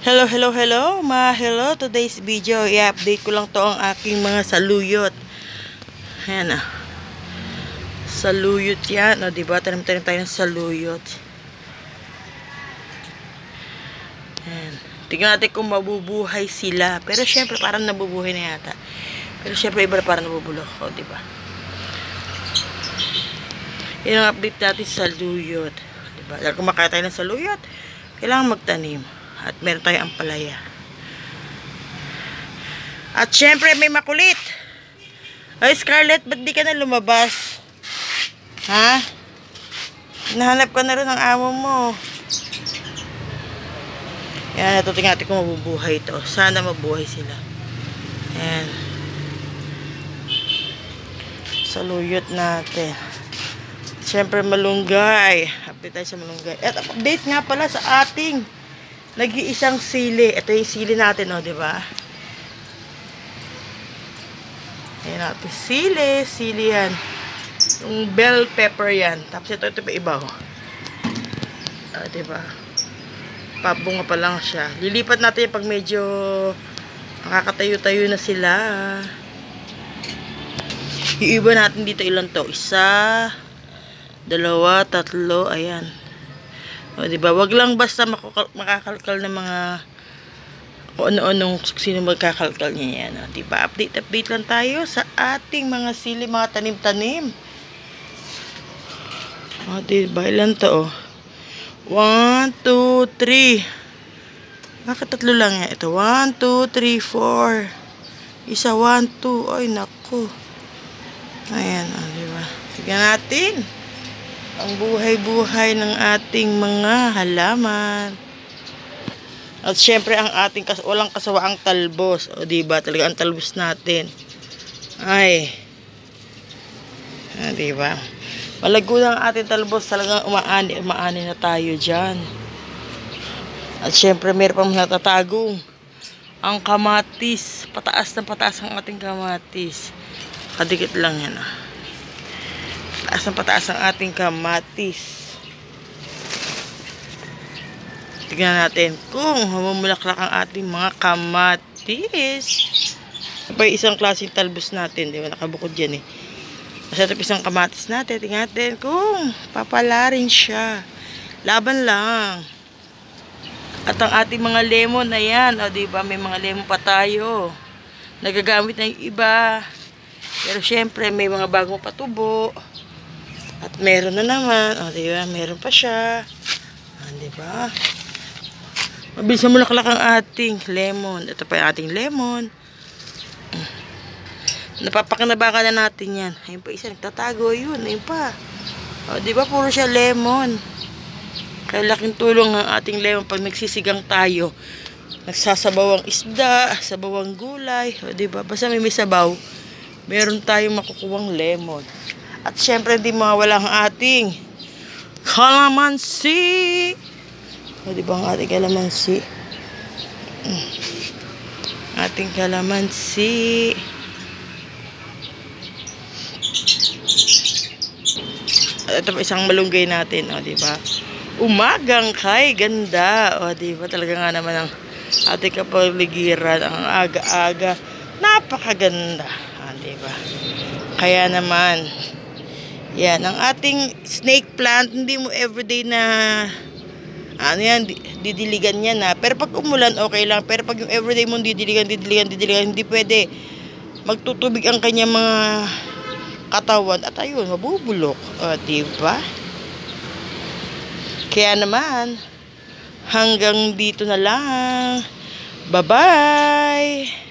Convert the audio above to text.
Hello, hello, hello, hello. Today's video, i-update ko lang to ang aking mga saluyot. Ayan ah. Saluyot yan. O, diba? Tanim-tanim tayo ng saluyot. Ayan. Tingnan natin kung mabubuhay sila. Pero syempre, parang nabubuhay na yata. Pero syempre, iba parang nabubulok. O, diba? Yan ang update natin sa saluyot. Diba? Dahil kung makaya tayo ng saluyot, kailangan magtanim. At meron tayong ampalaya. At syempre may makulit. Ay Scarlett, ba't di ka na lumabas? Ha? Nahanap ka na rin ng amo mo. Yan, natuting natin kung mabubuhay ito. Sana mabuhay sila. Yan. Saluyot natin. Syempre malunggay. Update tayo sa malunggay. At update nga pala sa ating nag-iisang sili. Ito yung sili natin, o, diba? Ayan natin. Sili. Sili yan. Yung bell pepper yan. Tapos ito pa iba, o. Diba? Pabunga pa lang siya. Lilipat natin pag medyo nakakatayo-tayo na sila. Iiba natin dito ilan to. 1, 2, 3. Ayan. O, diba? Wag lang basta makakalkal ng mga kung ano-anong sino magkakalkal niya yan. O, diba? Update lang tayo sa ating mga sili, mga tanim-tanim. O, diba? Ilan to, o? 1, 2, 3. Bakit 3 lang yan? Ito, 1, 2, 3, 4. Isa, 1, 2. Ay, naku. Ayan, o, diba? Tignan natin ang buhay-buhay ng ating mga halaman. At syempre ang ating walang kasawaang talbos. O diba, talaga ang talbos natin. Ay. Diba? Malago ng ating talbos, talagang umaani na tayo dyan. At syempre meron pang natatagong ang kamatis. Pataas na pataas ang ating kamatis. Kadikit lang yan ah. Pataas na pataas ang ating kamatis. Tignan natin kung mamulaklak ang ating mga kamatis. Ito pa yung isang klaseng talbos natin. Di ba? Nakabukod yan eh. Kasi ito isang kamatis natin. Tignan natin kung papala rin siya. Laban lang. At ang ating mga lemon na yan. O diba? May mga lemon pa tayo. Nagagamit na yung iba. Pero syempre may mga bagong patubo. At meron na naman. O, diba? Meron pa siya. O, diba? Mabilis na mulaklak ang ating lemon. Ito pa yung ating lemon. Napapakinabakan na natin yan. Ayun pa isa. Nagtatago yun. Ayun pa. O, diba? Puro siya lemon. Kaya laking tulong ang ating lemon pag nagsisigang tayo. Nagsasabaw ang isda. Sabaw ang gulay. O, diba? Basta may sabaw. Meron tayong makukuwang lemon. At syempre, hindi mawala ang ating kalamansi. O, diba ang ating kalamansi? Ating kalamansi. At ito pa isang malunggay natin. O, diba? Umagang kay ganda. O, diba? Talaga nga naman ang ating kapaligiran. Ang aga-aga. Napakaganda. O, diba? Kaya naman, yan, ang ating snake plant, hindi mo everyday na, ano yan, didiligan yan na. Pero pag umulan, okay lang. Pero pag yung everyday mo didiligan, hindi pwede. Magtutubig ang kanyang mga katawan. At ayun, mabubulok. O, diba? Kaya naman, hanggang dito na lang. Bye-bye!